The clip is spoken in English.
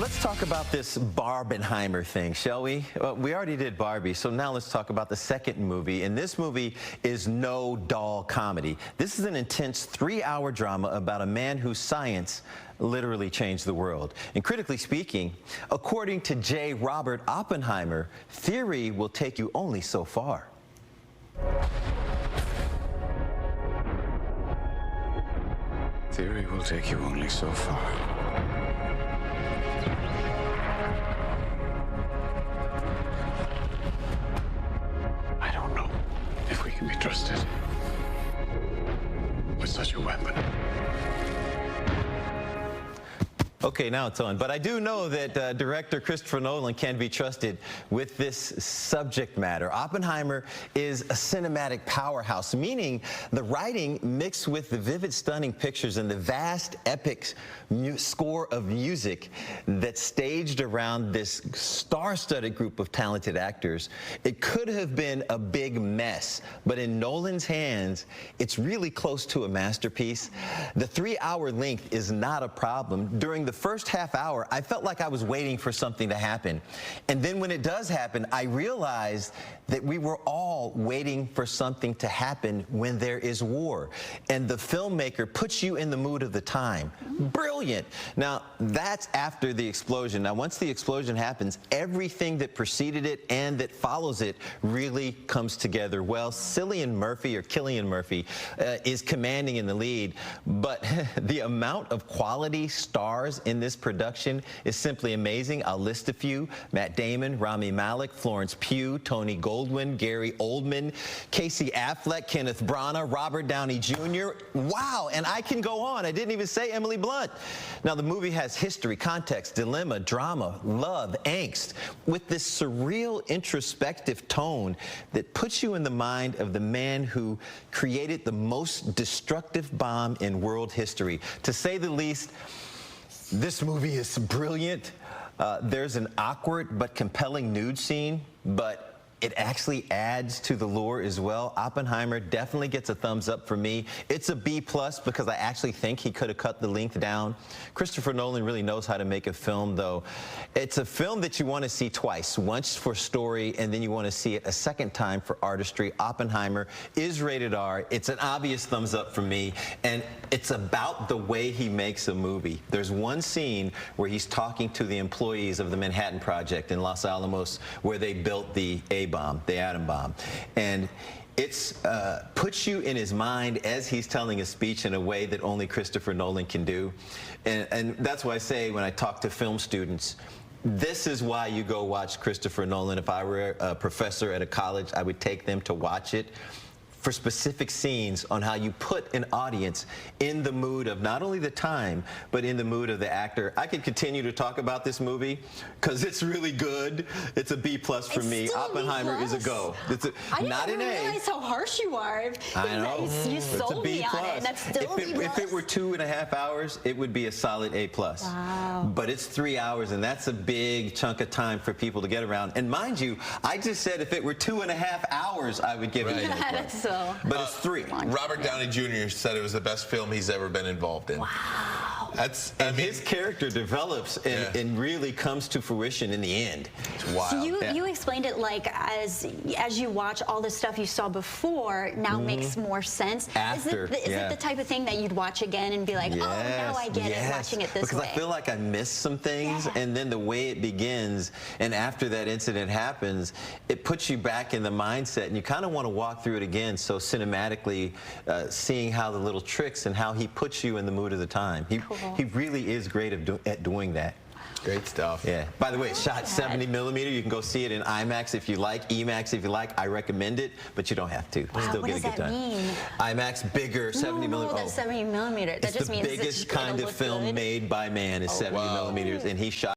Let's talk about this Barbenheimer thing, shall we? We already did Barbie, so now let's talk about the second movie. And this movie is no dull comedy. This is an intense 3-hour drama about a man whose science literally changed the world. And critically speaking, according to J. Robert Oppenheimer, theory will take you only so far. Theory will take you only so far. I don't know if we can be trusted with such a weapon. Okay, now it's on. But I do know that director Christopher Nolan can be trusted with this subject matter. Oppenheimer is a cinematic powerhouse, meaning the writing mixed with the vivid, stunning pictures and the vast, epic score of music that's staged around this star-studded group of talented actors. It could have been a big mess, but in Nolan's hands, it's really close to a masterpiece. The 3-hour length is not a problem. During the first half hour, I felt like I was waiting for something to happen. And then when it does happen, I realized that we were all waiting for something to happen when there is war. And the filmmaker puts you in the mood of the time. Brilliant. Now, that's after the explosion. Now, once the explosion happens, everything that preceded it and that follows it really comes together well. Cillian Murphy is commanding in the lead, but the amount of quality stars in this production is simply amazing. I'll list a few: Matt Damon, Rami Malek, Florence Pugh, Tony Goldwyn, Gary Oldman, Casey Affleck, Kenneth Branagh, Robert Downey Jr. Wow, and I can go on. I didn't even say Emily Blunt. Now, the movie has history, context, dilemma, drama, love, angst, with this surreal, introspective tone that puts you in the mind of the man who created the most destructive bomb in world history. To say the least, this movie is brilliant. There's an awkward but compelling nude scene, but it actually adds to the lure as well. Oppenheimer definitely gets a thumbs up for me. It's a B+ because I actually think he could have cut the length down. Christopher Nolan really knows how to make a film, though. It's a film that you want to see twice, once for story, and then you want to see it a second time for artistry. Oppenheimer is rated R. It's an obvious thumbs up for me, and it's about the way he makes a movie. There's one scene where he's talking to the employees of the Manhattan Project in Los Alamos, where they built the A-bomb, the atom bomb. And it's puts you in his mind as he's telling a speech in a way that only Christopher Nolan can do. And that's why I say, when I talk to film students, this is why you go watch Christopher Nolan. If I were a professor at a college, I would take them to watch it for specific scenes on how you put an audience in the mood of not only the time, but in the mood of the actor. I could continue to talk about this movie because it's really good. It's a B+ for me. Oppenheimer is a go. It's not an A. I didn't realize how harsh you are. I know. You sold me on it, and that's still a B+. If it were 2.5 hours, it would be a solid A+. Wow. But it's 3 hours, and that's a big chunk of time for people to get around. And mind you, I just said if it were 2.5 hours, I would give it an A+. But it's 3. Robert Downey Jr. said it was the best film he's ever been involved in. Wow. And his character develops and really comes to fruition in the end. It's wild. So you explained it like as you watch all the stuff you saw before now makes more sense. After, is it the type of thing that you'd watch again and be like, oh, now I get it, watching it this way? Because I feel like I missed some things, and then the way it begins, and after that incident happens, it puts you back in the mindset, and you kind of want to walk through it again. So cinematically, seeing how the little tricks and how he puts you in the mood of the time. He really is great at doing that. Great stuff. Yeah. By the way, it's shot 70mm. You can go see it in IMAX if you like, EMAX if you like. I recommend it, but you don't have to. Wow, Still what get a does good that time. Mean? IMAX, bigger, 70mm. No, that's 70mm. That it's just the means biggest kind of film made by man is 70mm, and he shot